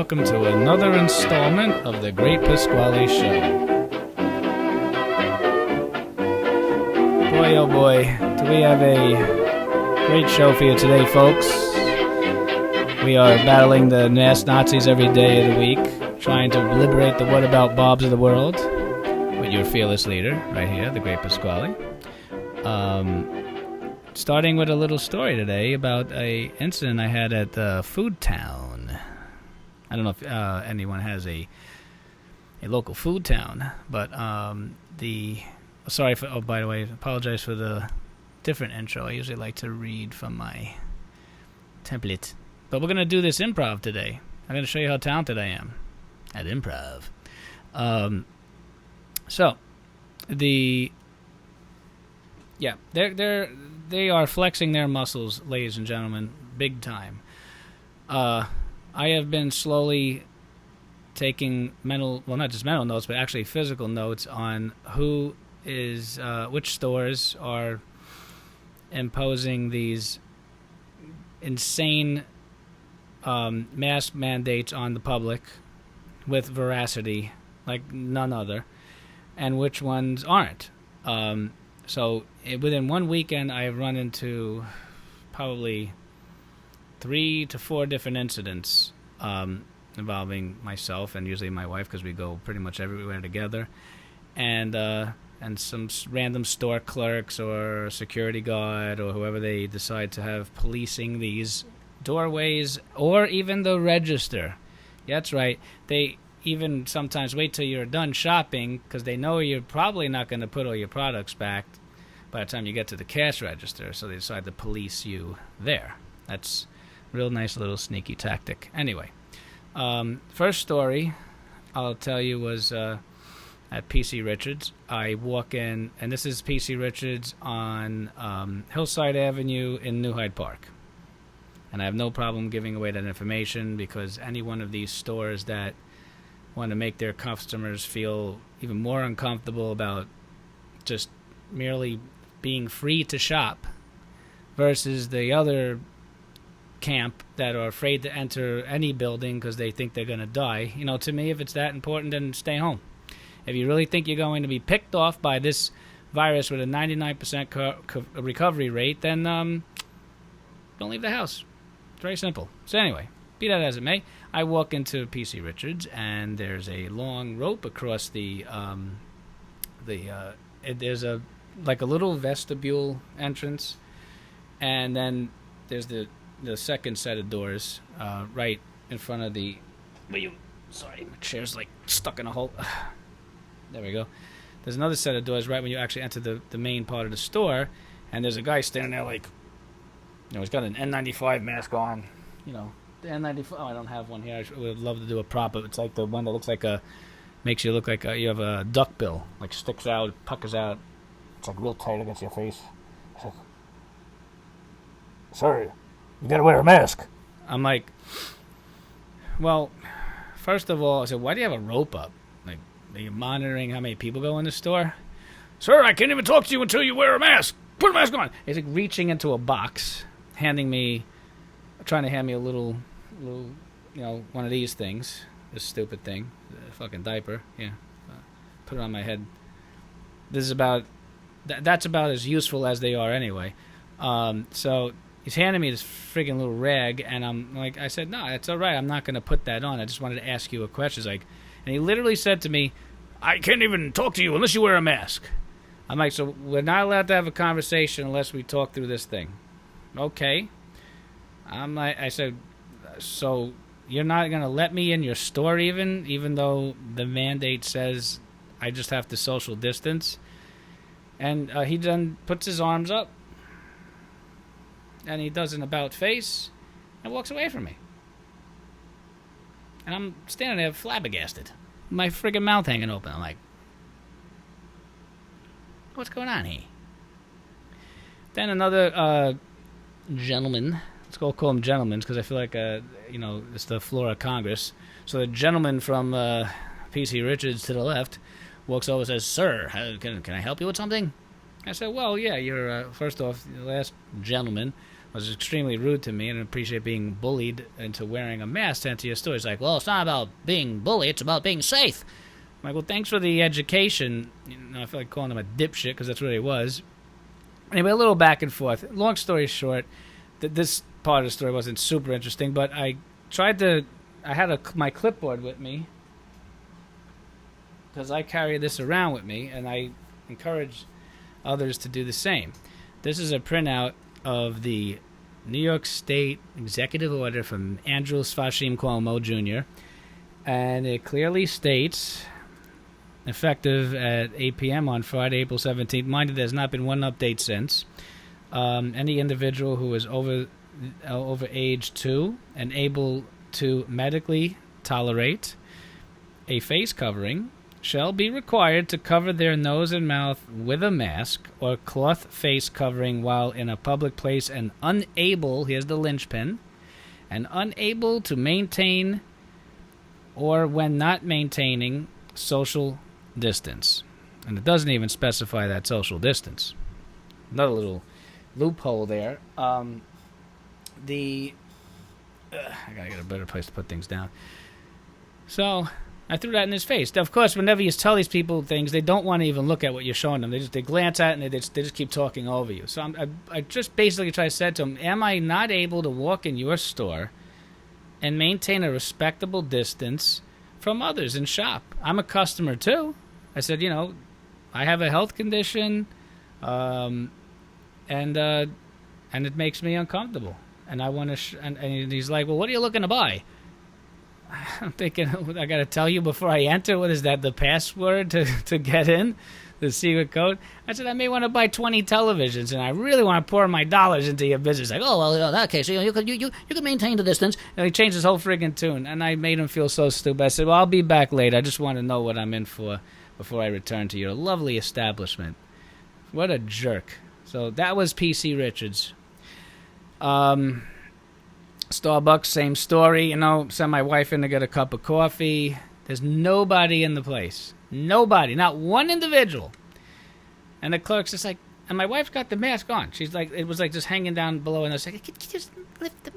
welcome to another installment of the Great Pasquale Show. Boy, oh boy, do we have a great show for you today, folks. We are battling the Nazis every day of the week, trying to liberate the what-about-Bobs of the world, with your fearless leader, right here, the Great Pasquale. Starting with a little story today about a incident I had at Foodtown. I don't know if anyone has a local Foodtown, but sorry for. Oh, by the way, apologize for the different intro. I usually like to read from my template, but we're gonna do this improv today. I'm gonna show you how talented I am at improv. They are flexing their muscles, ladies and gentlemen, big time. I have been slowly taking not just mental notes, but actually physical notes on which stores are imposing these insane mask mandates on the public with veracity like none other, and which ones aren't. So within one weekend, I have run into probably 3 to 4 different incidents involving myself and usually my wife, because we go pretty much everywhere together, and some random store clerks or security guard or whoever they decide to have policing these doorways or even the register. Yeah, that's right. They even sometimes wait till you're done shopping because they know you're probably not going to put all your products back by the time you get to the cash register, so they decide to police you there. That's a real nice little sneaky tactic. Anyway, first story I'll tell you was at PC Richards. I walk in, and this is PC Richards on Hillside Avenue in New Hyde Park. And I have no problem giving away that information because any one of these stores that want to make their customers feel even more uncomfortable about just merely being free to shop versus the other camp that are afraid to enter any building because they think they're going to die. You know, to me, if it's that important, then stay home. If you really think you're going to be picked off by this virus with a 99% recovery rate, then don't leave the house. It's very simple. So anyway, be that as it may, I walk into PC Richards, and there's a long rope across there's a little vestibule entrance, and then there's the second set of doors right in front of the. Sorry, my chair's like stuck in a hole. There we go. There's another set of doors right when you actually enter the main part of the store, and there's a guy standing there like, he's got an N95 mask on, The N95. Oh, I don't have one here. I would love to do a prop, but it's like the one that looks like makes you look like you have a duck bill, like sticks out, puckers out. It's like real tight against your face. It's like, sorry, you gotta wear a mask. I'm like, well, first of all, I said, why do you have a rope up? Like, are you monitoring how many people go in the store? Sir, I can't even talk to you until you wear a mask. Put a mask on. He's like reaching into a box, trying to hand me a little, one of these things. This stupid thing. A fucking diaper. Yeah. Put it on my head. This is that's about as useful as they are anyway. So he's handing me this friggin' little rag, and I'm like, I said, no, it's all right. I'm not going to put that on. I just wanted to ask you a question. And he literally said to me, I can't even talk to you unless you wear a mask. I'm like, so we're not allowed to have a conversation unless we talk through this thing. Okay. I said, so you're not going to let me in your store even though the mandate says I just have to social distance? And he then puts his arms up, and he does an about face, and walks away from me. And I'm standing there flabbergasted, my friggin' mouth hanging open. I'm like, what's going on here? Then another gentleman. Let's go call them gentlemen because I feel like, it's the floor of Congress. So the gentleman from PC Richards to the left walks over and says, sir, can I help you with something? I said, well, yeah, you're, first off, the last gentleman was extremely rude to me and appreciate being bullied into wearing a mask to enter your store. He's like, well, it's not about being bullied, it's about being safe. I'm like, well, thanks for the education. I feel like calling him a dipshit because that's what he was. Anyway, a little back and forth. Long story short, this part of the story wasn't super interesting, but I had my clipboard with me because I carry this around with me, and I encourage others to do the same. This is a printout of the New York State Executive Order from Andrew Svashim Cuomo Jr., and it clearly states, effective at 8 p.m. on Friday, April 17th. Mind you, there's not been one update since. Any individual who is over age 2 and able to medically tolerate a face covering shall be required to cover their nose and mouth with a mask or cloth face covering while in a public place and unable, here's the linchpin, and unable to maintain or when not maintaining social distance. And it doesn't even specify that social distance. Another little loophole there. I gotta get a better place to put things down. So I threw that in his face. Of course, whenever you tell these people things, they don't want to even look at what you're showing them. They glance at it and they just keep talking over you. So I just basically tried to say to him, am I not able to walk in your store and maintain a respectable distance from others and shop? I'm a customer too. I said, I have a health condition, and it makes me uncomfortable. And I want to, and he's like, well, what are you looking to buy? I'm thinking, I got to tell you before I enter, what is that, the password to get in? The secret code? I said, I may want to buy 20 televisions, and I really want to pour my dollars into your business. Like, oh, well, in that case, you can maintain the distance. And he changed his whole friggin' tune, and I made him feel so stupid. I said, well, I'll be back later. I just want to know what I'm in for before I return to your lovely establishment. What a jerk. So that was PC Richards. Starbucks, same story. Send my wife in to get a cup of coffee. There's nobody in the place. Nobody. Not one individual. And the clerk's just like, and my wife's got the mask on. She's like, it was like just hanging down below, and I was like, can you just lift the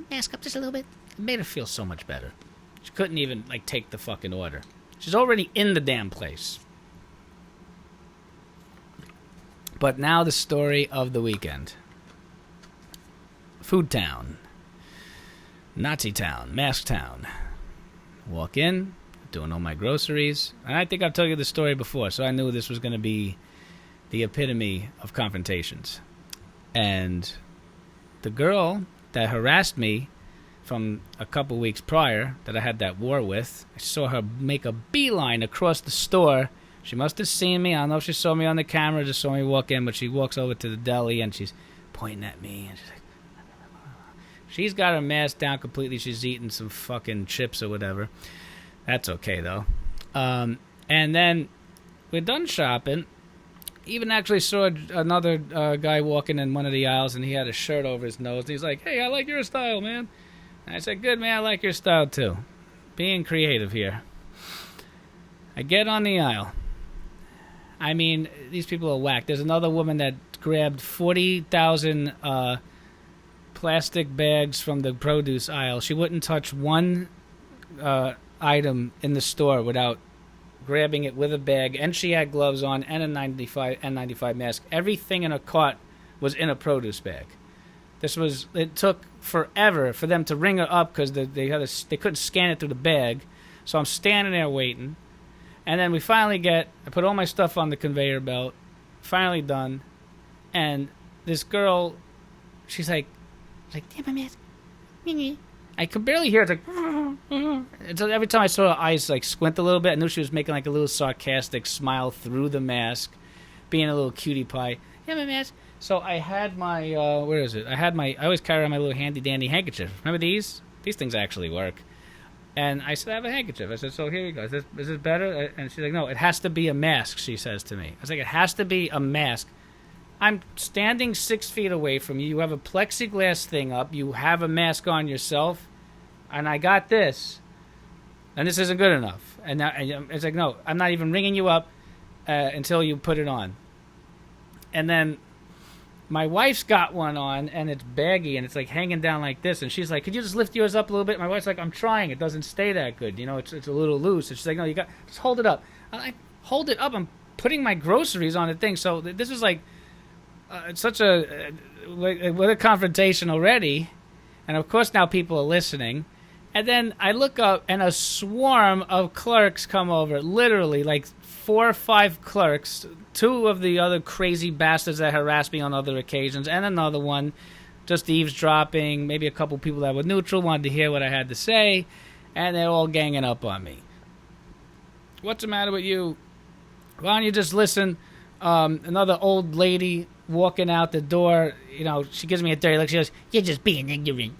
mask up just a little bit? It made her feel so much better. She couldn't even, take the fucking order. She's already in the damn place. But now the story of the weekend. Foodtown. Nazi town, mask town. Walk in, doing all my groceries. And I think I've told you the story before, so I knew this was going to be the epitome of confrontations. And the girl that harassed me from a couple weeks prior, that I had that war with, I saw her make a beeline across the store. She must have seen me. I don't know if she saw me on the camera or just saw me walk in, but she walks over to the deli and she's pointing at me and she's like, she's got her mask down completely. She's eating some fucking chips or whatever. That's okay, though. And then we're done shopping. Even actually saw another guy walking in one of the aisles, and he had a shirt over his nose. And he's like, hey, I like your style, man. And I said, good, man, I like your style, too. Being creative here. I get on the aisle. I mean, these people are whack. There's another woman that grabbed 40,000... plastic bags from the produce aisle. She wouldn't touch one item in the store without grabbing it with a bag, and she had gloves on and a N95 mask. Everything in a cart was in a produce bag. It took forever for them to ring her up because they couldn't scan it through the bag. So I'm standing there waiting, and then I put all my stuff on the conveyor belt, finally done, and this girl, she's like, damn, my mask. I could barely hear it. It's like, so every time I saw her eyes squint a little bit, I knew she was making a little sarcastic smile through the mask, being a little cutie pie. Yeah, my mask. So I had my, where is it? I always carry around my little handy dandy handkerchief. Remember these? These things actually work. And I said, I have a handkerchief. I said, so here you go. Is this better? And she's like, no, it has to be a mask, she says to me. I was like, it has to be a mask. I'm standing 6 feet away from you. You have a plexiglass thing up. You have a mask on yourself. And I got this. And this isn't good enough. And now, it's like, no, I'm not even ringing you up until you put it on. And then my wife's got one on, and it's baggy, and it's like hanging down like this. And she's like, "Could you just lift yours up a little bit?" My wife's like, "I'm trying. It doesn't stay that good. It's a little loose." And she's like, "No, you got just hold it up." I'm like, "Hold it up. I'm putting my groceries on the thing." So this is like such a what a confrontation already. And of course now people are listening. And then I look up, and a swarm of clerks come over, literally like 4 or 5 clerks, 2 of the other crazy bastards that harassed me on other occasions, and another one just eavesdropping, maybe a couple people that were neutral, wanted to hear what I had to say, and they're all ganging up on me. What's the matter with you? Why don't you just listen? Another old lady walking out the door, she gives me a dirty look. She goes, "You're just being ignorant."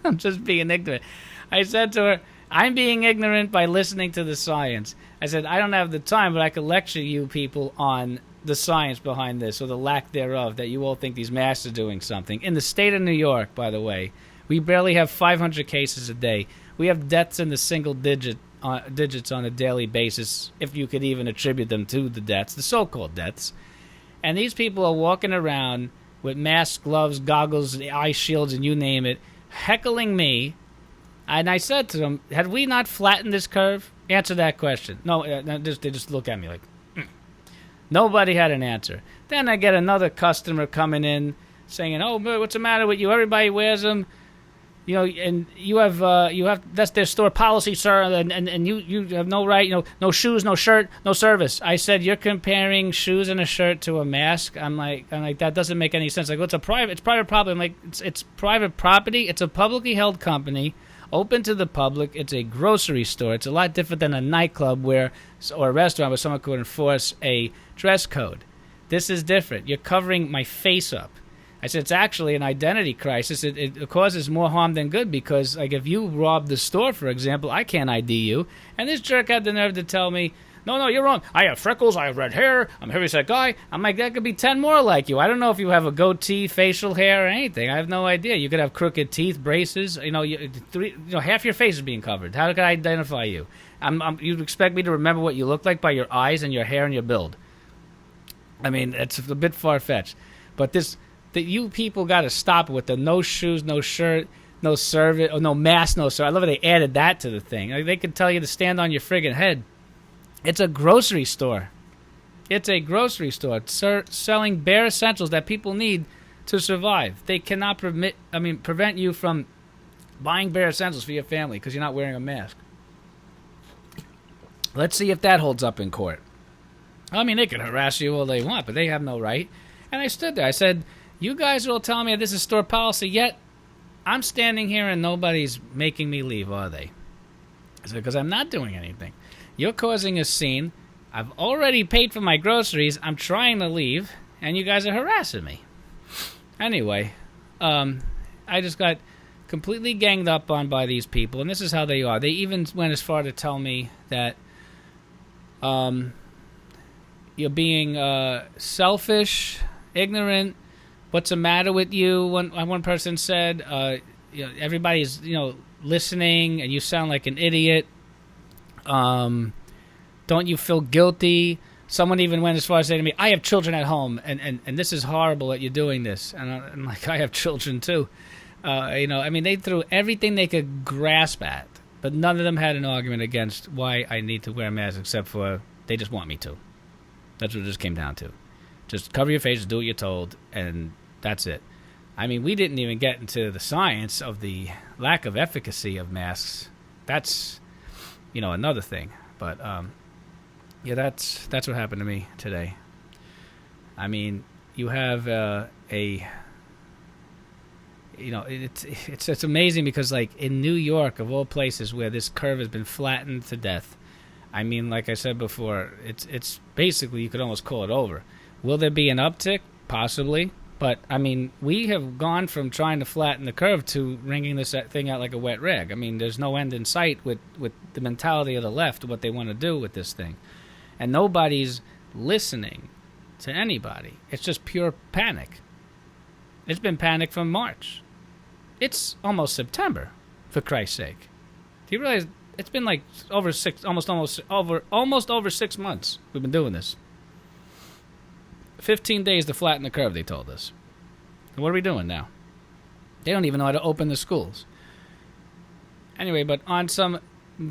I'm just being ignorant. I said to her, "I'm being ignorant by listening to the science." I said, "I don't have the time, but I could lecture you people on the science behind this, or the lack thereof, that you all think these masks are doing something." In the state of New York, by the way, we barely have 500 cases a day. We have deaths in the single digits on a daily basis, if you could even attribute them to the deaths, the so-called deaths. And these people are walking around with masks, gloves, goggles, eye shields, and you name it, heckling me. And I said to them, "Had we not flattened this curve?" Answer that question. No, they just look at me like, Nobody had an answer. Then I get another customer coming in saying, "Oh, what's the matter with you? Everybody wears them. And you have that's their store policy, sir, and you have no right, no shoes, no shirt, no service." I said, "You're comparing shoes and a shirt to a mask?" I'm like, that doesn't make any sense. Like, well, it's private property. I'm like, it's private property. It's a publicly held company, open to the public. It's a grocery store. It's a lot different than a nightclub or a restaurant where someone could enforce a dress code. This is different. You're covering my face up. I said, it's actually an identity crisis. It causes more harm than good, because, like, if you rob the store, for example, I can't ID you. And this jerk had the nerve to tell me, no, you're wrong. I have freckles. I have red hair. I'm a heavyset guy. I'm like, that could be 10 more like you. I don't know if you have a goatee, facial hair, or anything. I have no idea. You could have crooked teeth, braces. Half your face is being covered. How could I identify you? You'd expect me to remember what you look like by your eyes and your hair and your build. I mean, it's a bit far-fetched. But that you people got to stop it with the no shoes, no shirt, no service, or no mask, no service. I love how they added that to the thing. Like, they could tell you to stand on your friggin' head. It's a grocery store. It's a grocery store selling bare essentials that people need to survive. They cannot prevent you from buying bare essentials for your family because you're not wearing a mask. Let's see if that holds up in court. I mean, they can harass you all they want, but they have no right. And I stood there. I said, "You guys are all telling me this is store policy, yet I'm standing here and nobody's making me leave, are they?" I said, "Because I'm not doing anything. You're causing a scene. I've already paid for my groceries. I'm trying to leave, and you guys are harassing me." Anyway, I just got completely ganged up on by these people, and this is how they are. They even went as far to tell me that you're being selfish, ignorant. What's the matter with you? One person said, everybody's listening, and you sound like an idiot. Don't you feel guilty? Someone even went as far as saying to me, "I have children at home, and this is horrible that you're doing this." And I'm like, I have children too. They threw everything they could grasp at, but none of them had an argument against why I need to wear a mask, except for they just want me to. That's what it just came down to. Just cover your face, do what you're told, and that's it. I mean, we didn't even get into the science of the lack of efficacy of masks. That's, another thing. But, that's what happened to me today. I mean, you have it's amazing because, like, in New York, of all places where this curve has been flattened to death, I mean, like I said before, it's basically, you could almost call it over. Will there be an uptick? Possibly. But, I mean, we have gone from trying to flatten the curve to wringing this thing out like a wet rag. I mean, there's no end in sight with the mentality of the left, what they want to do with this thing. And nobody's listening to anybody. It's just pure panic. It's been panic from March. It's almost September, for Christ's sake. Do you realize it's been like almost over 6 months we've been doing this? 15 days to flatten the curve, they told us. And what are we doing now? They don't even know how to open the schools. Anyway, but on some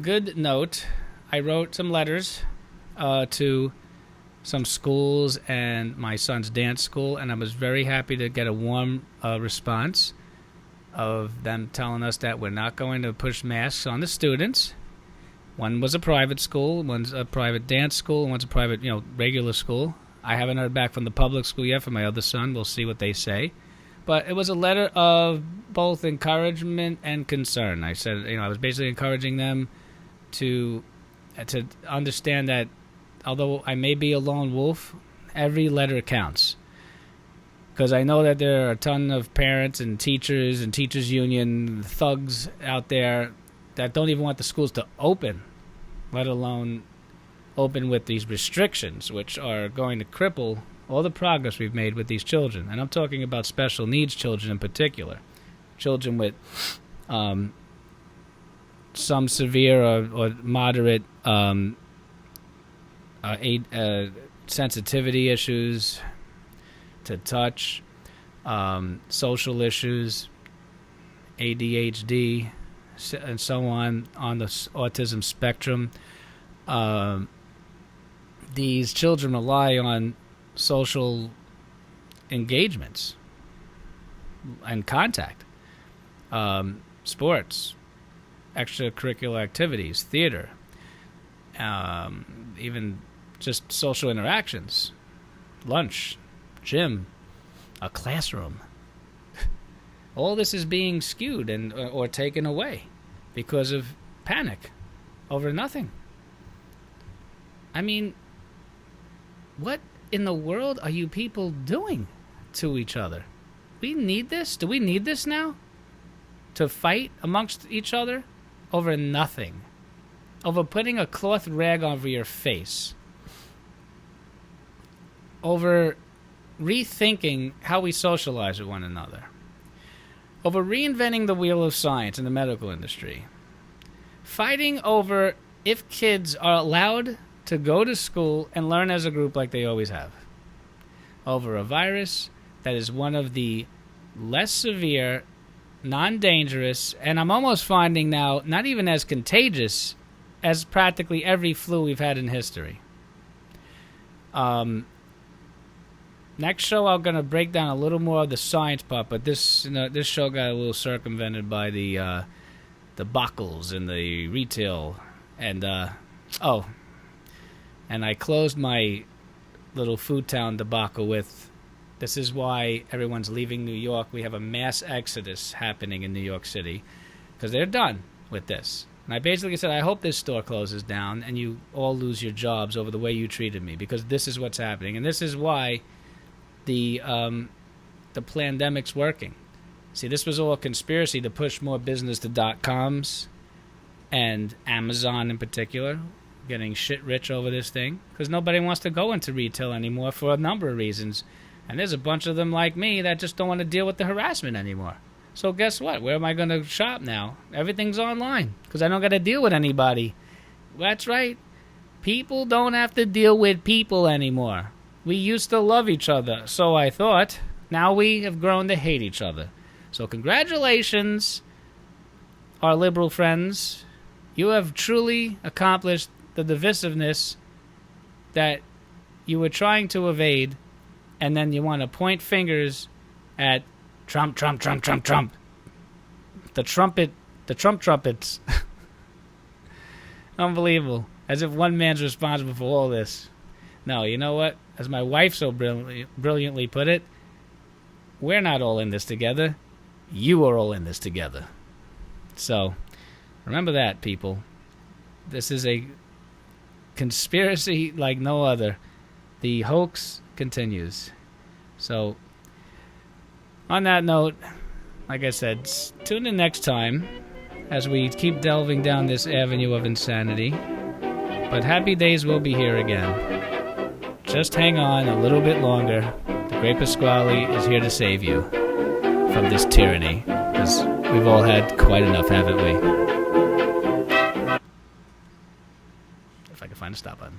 good note, I wrote some letters to some schools and my son's dance school, and I was very happy to get a warm response of them telling us that we're not going to push masks on the students. One was a private school, one's a private dance school, and one's a private, regular school. I haven't heard back from the public school yet for my other son. We'll see what they say. But it was a letter of both encouragement and concern. I said, I was basically encouraging them to understand that although I may be a lone wolf, every letter counts. Because I know that there are a ton of parents and teachers union thugs out there that don't even want the schools to open, let alone open with these restrictions, which are going to cripple all the progress we've made with these children. And I'm talking about special needs children in particular. Children with some severe or moderate sensitivity issues to touch, social issues, ADHD, and so on the autism spectrum. These children rely on social engagements and contact, sports, extracurricular activities, theater, even just social interactions, lunch, gym, a classroom. All this is being skewed or taken away because of panic over nothing. I mean, what in the world are you people doing to each other? We need this? Do we need this now? To fight amongst each other over nothing? Over putting a cloth rag over your face? Over rethinking how we socialize with one another? Over reinventing the wheel of science in the medical industry? Fighting over if kids are allowed to go to school and learn as a group like they always have? Over a virus that is one of the less severe, non-dangerous, and I'm almost finding now not even as contagious as practically every flu we've had in history. Next show, I'm going to break down a little more of the science part, but this show got a little circumvented by the buckles and the retail. And I closed my little Foodtown debacle with, this is why everyone's leaving New York. We have a mass exodus happening in New York City because they're done with this. And I basically said, I hope this store closes down and you all lose your jobs over the way you treated me, because this is what's happening. And this is why the pandemic's working. See, this was all a conspiracy to push more business to .coms and Amazon in particular, getting shit rich over this thing, because nobody wants to go into retail anymore for a number of reasons. And there's a bunch of them like me that just don't want to deal with the harassment anymore. So guess what? Where am I going to shop now? Everything's online because I don't got to deal with anybody. That's right. People don't have to deal with people anymore. We used to love each other, so I thought. Now we have grown to hate each other. So congratulations, our liberal friends. You have truly accomplished the divisiveness that you were trying to evade, and then you want to point fingers at Trump, Trump, Trump, Trump, Trump. The Trump trumpets. Unbelievable. As if one man's responsible for all this. No, you know what? As my wife so brilliantly put it, we're not all in this together. You are all in this together. So, remember that, people. This is a conspiracy like no other. The hoax continues. So, on that note, like I said, tune in next time as we keep delving down this avenue of insanity. But happy days will be here again. Just hang on a little bit longer. The Great Pasquale is here to save you from this tyranny, because we've all had quite enough, haven't we?